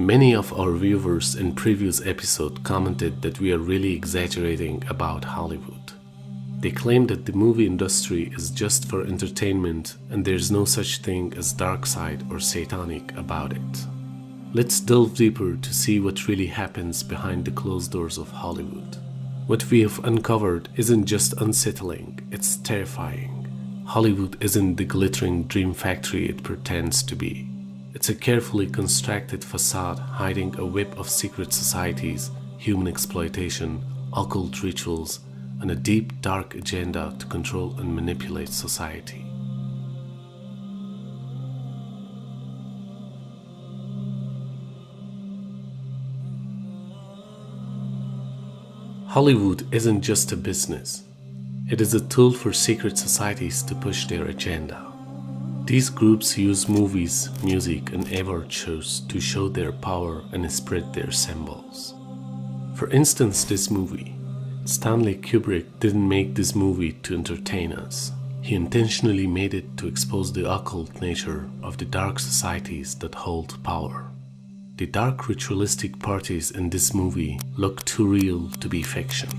Many of our viewers in previous episode commented that we are really exaggerating about Hollywood. They claim that the movie industry is just for entertainment and there's no such thing as dark side or satanic about it. Let's delve deeper to see what really happens behind the closed doors of Hollywood. What we have uncovered isn't just unsettling, it's terrifying. Hollywood isn't the glittering dream factory it pretends to be. It's a carefully constructed facade hiding a web of secret societies, human exploitation, occult rituals, and a deep, dark agenda to control and manipulate society. Hollywood isn't just a business. It is a tool for secret societies to push their agenda. These groups use movies, music, and award shows to show their power and spread their symbols. For instance, this movie. Stanley Kubrick didn't make this movie to entertain us. He intentionally made it to expose the occult nature of the dark societies that hold power. The dark ritualistic parties in this movie look too real to be fiction.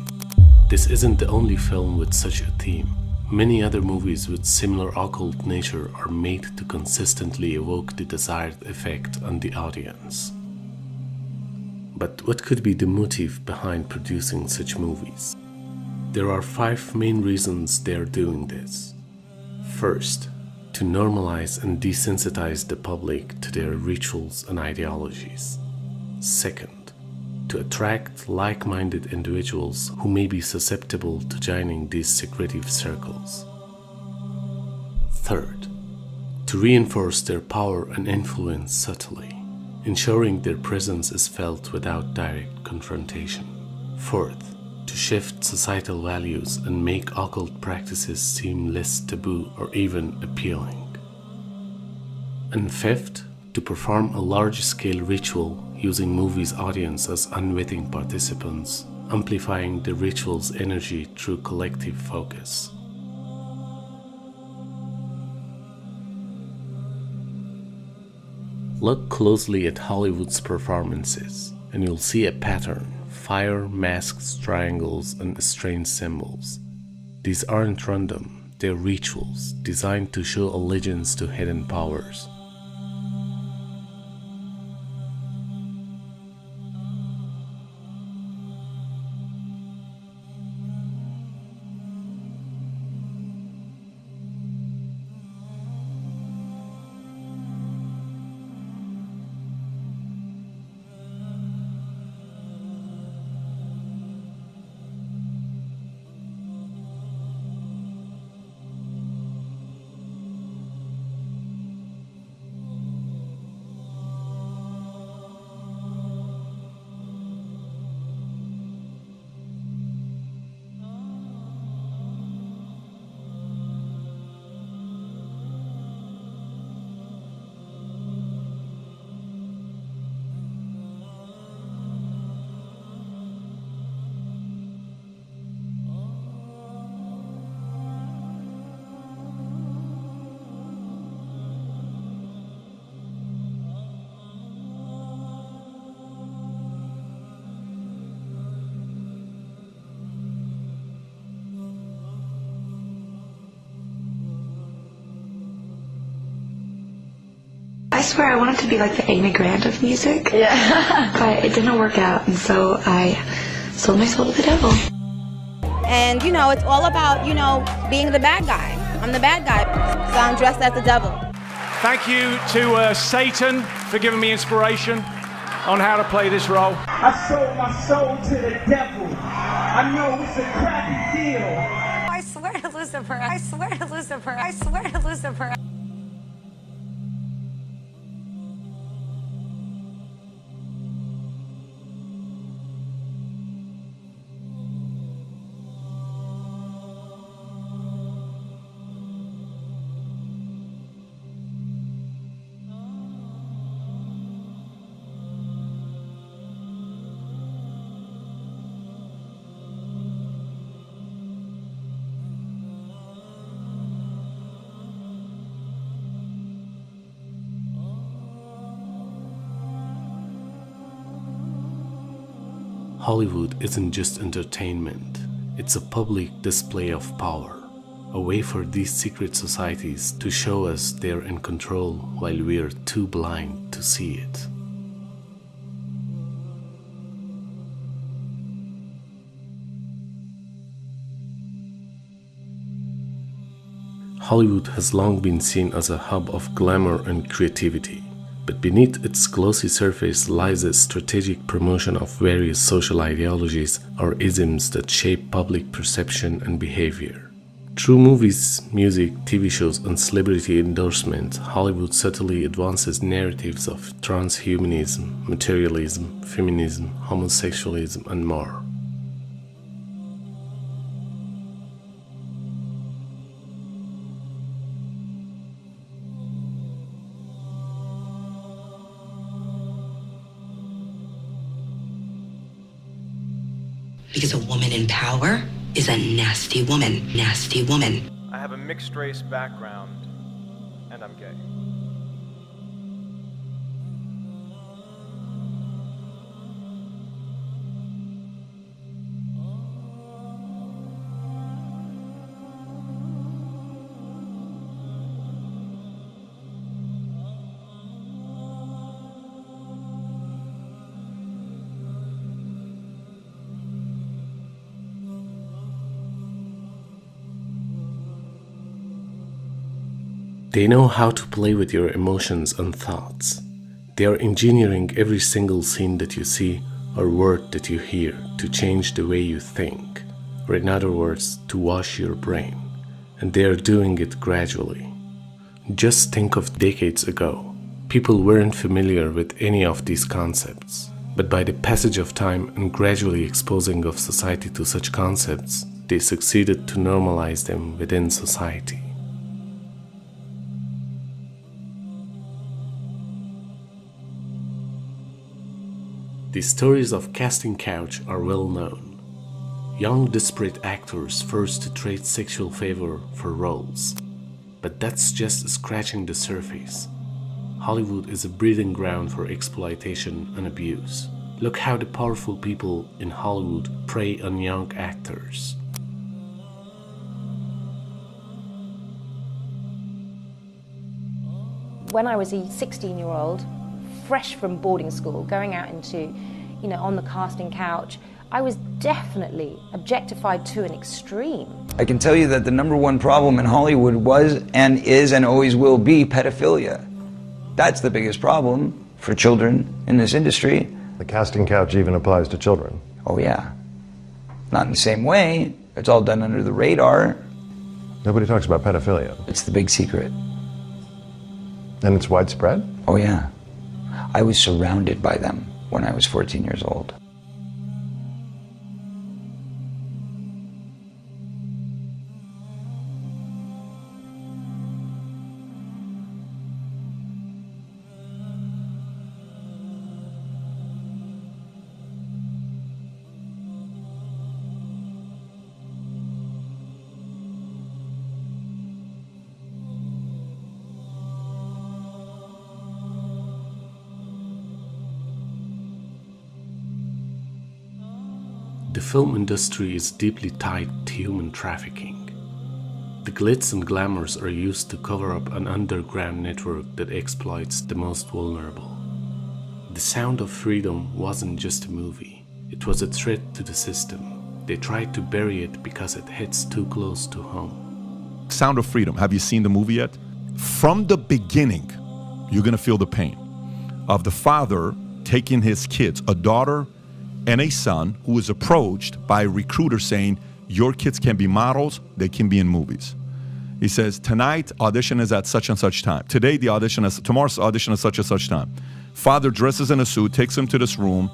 This isn't the only film with such a theme. Many other movies with similar occult nature are made to consistently evoke the desired effect on the audience. But what could be the motive behind producing such movies? There are 5 main reasons they are doing this. First, to normalize and desensitize the public to their rituals and ideologies. Second, to attract like-minded individuals who may be susceptible to joining these secretive circles. Third, to reinforce their power and influence subtly, ensuring their presence is felt without direct confrontation. Fourth, to shift societal values and make occult practices seem less taboo or even appealing. And fifth, to perform a large-scale ritual using movies' audience as unwitting participants, amplifying the ritual's energy through collective focus. Look closely at Hollywood's performances, and you'll see a pattern: fire, masks, triangles, and strange symbols. These aren't random, they're rituals designed to show allegiance to hidden powers. I swear I wanted to be like the Amy Grant of music. Yeah. But it didn't work out, and so I sold my soul to the devil. And, it's all about, being the bad guy. I'm the bad guy, so I'm dressed as the devil. Thank you to Satan for giving me inspiration on how to play this role. I sold my soul to the devil. I know it's a crappy deal. I swear to Lucifer. I swear to Lucifer. I swear to Lucifer. Hollywood isn't just entertainment, it's a public display of power, a way for these secret societies to show us they're in control while we're too blind to see it. Hollywood has long been seen as a hub of glamour and creativity, but beneath its glossy surface lies a strategic promotion of various social ideologies or isms that shape public perception and behavior. Through movies, music, TV shows, and celebrity endorsement, Hollywood subtly advances narratives of transhumanism, materialism, feminism, homosexualism, and more. Because a woman in power is a nasty woman. Nasty woman. I have a mixed race background, and I'm gay. They know how to play with your emotions and thoughts. They are engineering every single scene that you see or word that you hear to change the way you think, or in other words, to wash your brain. And they are doing it gradually. Just think of decades ago. People weren't familiar with any of these concepts, but by the passage of time and gradually exposing of society to such concepts, they succeeded to normalize them within society. The stories of casting couch are well known. Young, desperate actors forced to trade sexual favor for roles. But that's just scratching the surface. Hollywood is a breeding ground for exploitation and abuse. Look how the powerful people in Hollywood prey on young actors. When I was a 16-year-old, fresh from boarding school, going out into, on the casting couch, I was definitely objectified to an extreme. I can tell you that the #1 problem in Hollywood was and is and always will be pedophilia. That's the biggest problem for children in this industry. The casting couch even applies to children. Oh yeah. Not in the same way. It's all done under the radar. Nobody talks about pedophilia. It's the big secret. And it's widespread? Oh yeah. I was surrounded by them when I was 14 years old. The film industry is deeply tied to human trafficking. The glitz and glamours are used to cover up an underground network that exploits the most vulnerable. The Sound of Freedom wasn't just a movie, it was a threat to the system. They tried to bury it because it hits too close to home. Sound of Freedom, have you seen the movie yet? From the beginning, you're gonna feel the pain of the father taking his kids, a daughter and a son, who is approached by a recruiter saying, your kids can be models, they can be in movies. He says, tonight audition is at such and such time. Today the audition is, tomorrow's audition is such and such time. Father dresses in a suit, takes him to this room,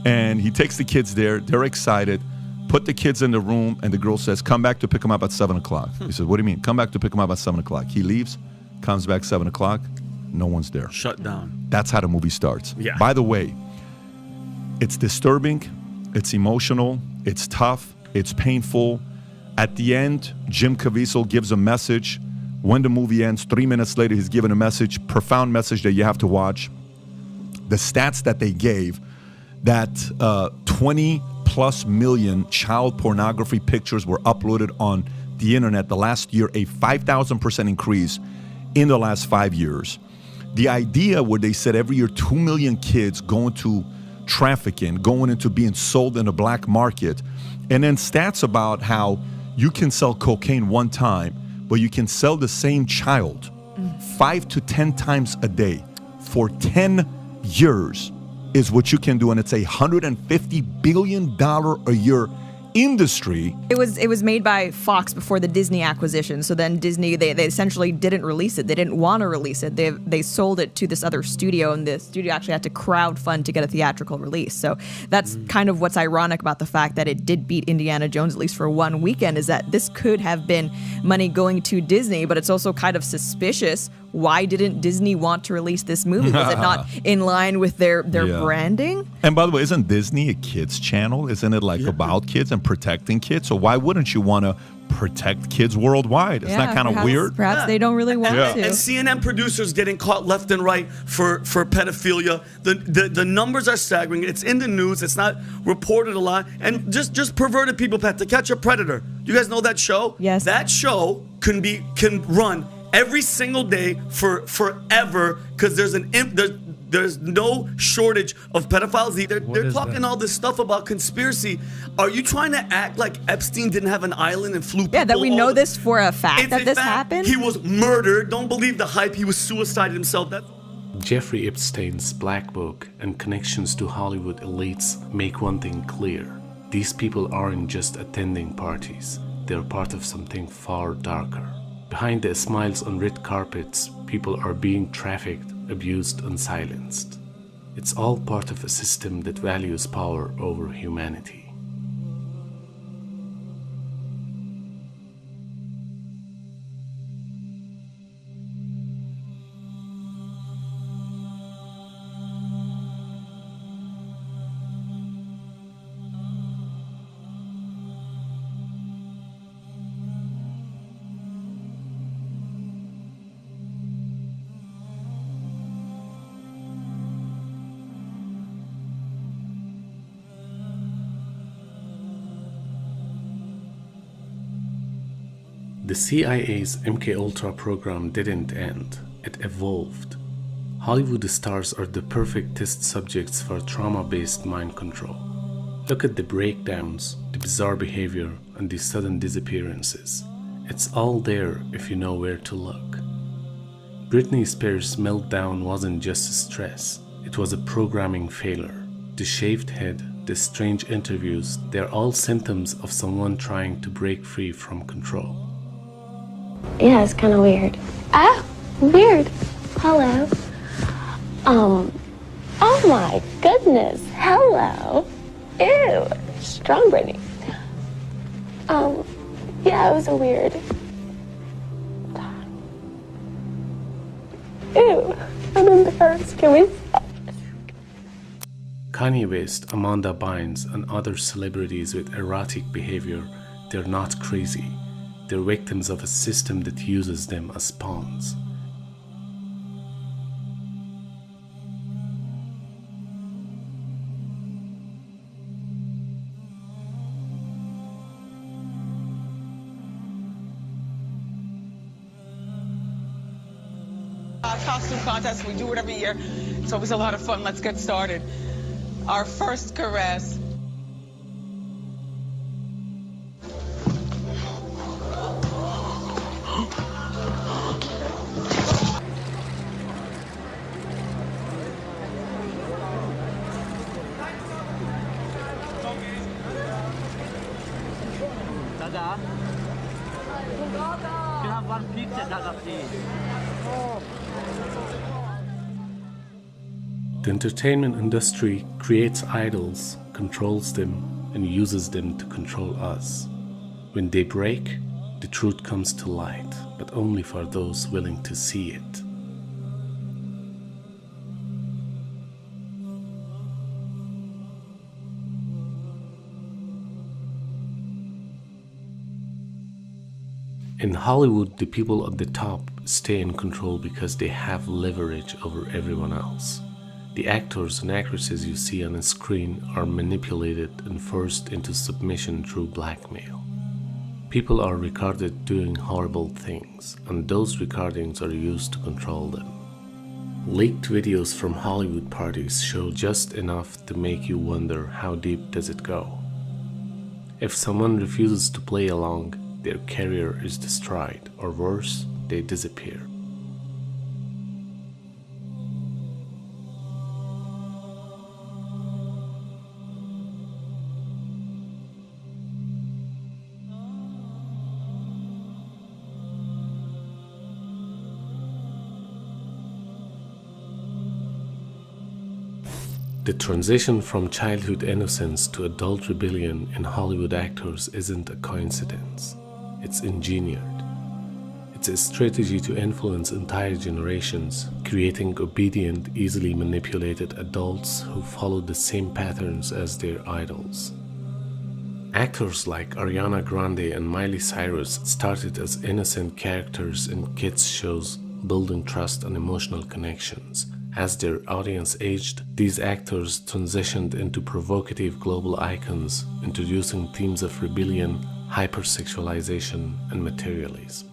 and he takes the kids there, they're excited, put the kids in the room, and the girl says, come back to pick them up at 7 o'clock. He says, what do you mean? Come back to pick them up at 7 o'clock. He leaves, comes back 7 o'clock, no one's there. Shut down. That's how the movie starts. Yeah. By the way, it's disturbing, it's emotional, it's tough, it's painful. At the end, Jim Caviezel gives a message. When the movie ends, 3 minutes later, he's given a message, profound message that you have to watch. The stats that they gave, that 20 plus million child pornography pictures were uploaded on the internet the last year, a 5,000% increase in the last 5 years. The idea where they said every year 2 million kids go into trafficking, going into being sold in the black market, and then stats about how you can sell cocaine one time, but you can sell the same child 5 to 10 times a day for 10 years is what you can do, and it's a $150 billion a year industry. It was made by Fox before the Disney acquisition. So then Disney, they essentially didn't release it. They didn't want to release it. They sold it to this other studio, and the studio actually had to crowdfund to get a theatrical release. So that's kind of what's ironic about the fact that it did beat Indiana Jones, at least for one weekend, is that this could have been money going to Disney, but it's also kind of suspicious. Why didn't Disney want to release this movie? Was it not in line with their branding? And by the way, isn't Disney a kids channel? Isn't it like about kids and protecting kids? So why wouldn't you want to protect kids worldwide? Isn't that kind of weird? Perhaps they don't really want to. And CNN producers getting caught left and right for pedophilia. The numbers are staggering. It's in the news. It's not reported a lot. And just perverted people, Pat, To Catch a Predator. You guys know that show? Yes. That show can run every single day for forever because there's no shortage of pedophiles. They're talking all this stuff about conspiracy. Are you trying to act like Epstein didn't have an island and flew people? Yeah, that we know this for a fact that this happened? He was murdered. Don't believe the hype. He was suicided himself. Jeffrey Epstein's Black Book and connections to Hollywood elites make one thing clear. These people aren't just attending parties. They're part of something far darker. Behind the smiles on red carpets, people are being trafficked, abused, and silenced. It's all part of a system that values power over humanity. The CIA's MKUltra program didn't end, it evolved. Hollywood stars are the perfect test subjects for trauma-based mind control. Look at the breakdowns, the bizarre behavior, and the sudden disappearances. It's all there if you know where to look. Britney Spears' meltdown wasn't just stress, it was a programming failure. The shaved head, the strange interviews, they're all symptoms of someone trying to break free from control. Yeah, it's kind of weird. Ah, weird. Hello. Oh my goodness. Hello. Ew. Strong Brittany. Yeah, it was a weird. Ew. I'm embarrassed. Can we stop? Kanye West, Amanda Bynes, and other celebrities with erratic behavior, they're not crazy. They're victims of a system that uses them as pawns. Costume contest, we do it every year. It's always a lot of fun. Let's get started. Our first caress. Dada, you have one pizza, Dada, please. The entertainment industry creates idols, controls them, and uses them to control us. When they break, the truth comes to light, but only for those willing to see it. In Hollywood, the people at the top stay in control because they have leverage over everyone else. The actors and actresses you see on a screen are manipulated and forced into submission through blackmail. People are recorded doing horrible things, and those recordings are used to control them. Leaked videos from Hollywood parties show just enough to make you wonder how deep does it go. If someone refuses to play along, their career is destroyed, or worse, they disappear. The transition from childhood innocence to adult rebellion in Hollywood actors isn't a coincidence. It's engineered. It's a strategy to influence entire generations, creating obedient, easily manipulated adults who follow the same patterns as their idols. Actors like Ariana Grande and Miley Cyrus started as innocent characters in kids' shows, building trust and emotional connections. As their audience aged, these actors transitioned into provocative global icons, introducing themes of rebellion, hypersexualization, and materialism.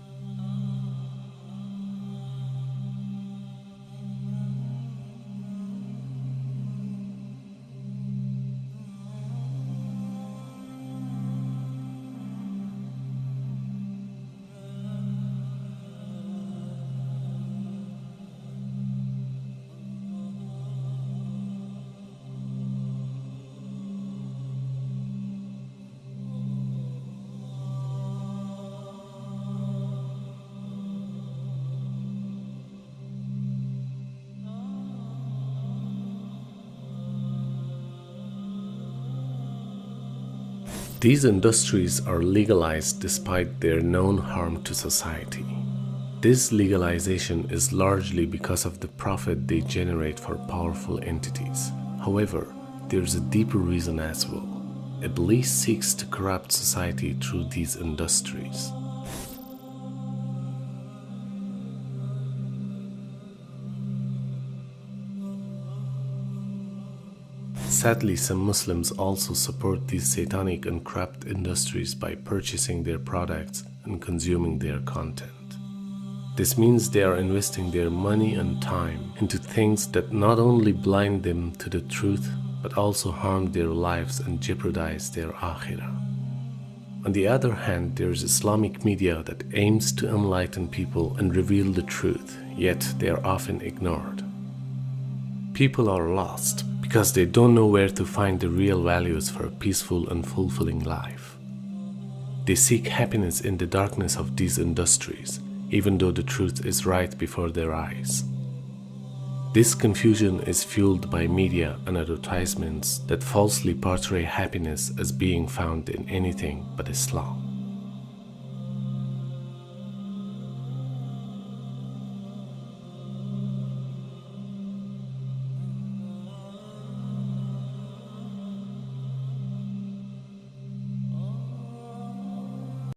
These industries are legalized despite their known harm to society. This legalization is largely because of the profit they generate for powerful entities. However, there's a deeper reason as well. Iblis seeks to corrupt society through these industries. Sadly, some Muslims also support these satanic and corrupt industries by purchasing their products and consuming their content. This means they are investing their money and time into things that not only blind them to the truth, but also harm their lives and jeopardize their akhirah. On the other hand, there is Islamic media that aims to enlighten people and reveal the truth, yet they are often ignored. People are lost because they don't know where to find the real values for a peaceful and fulfilling life. They seek happiness in the darkness of these industries, even though the truth is right before their eyes. This confusion is fueled by media and advertisements that falsely portray happiness as being found in anything but Islam.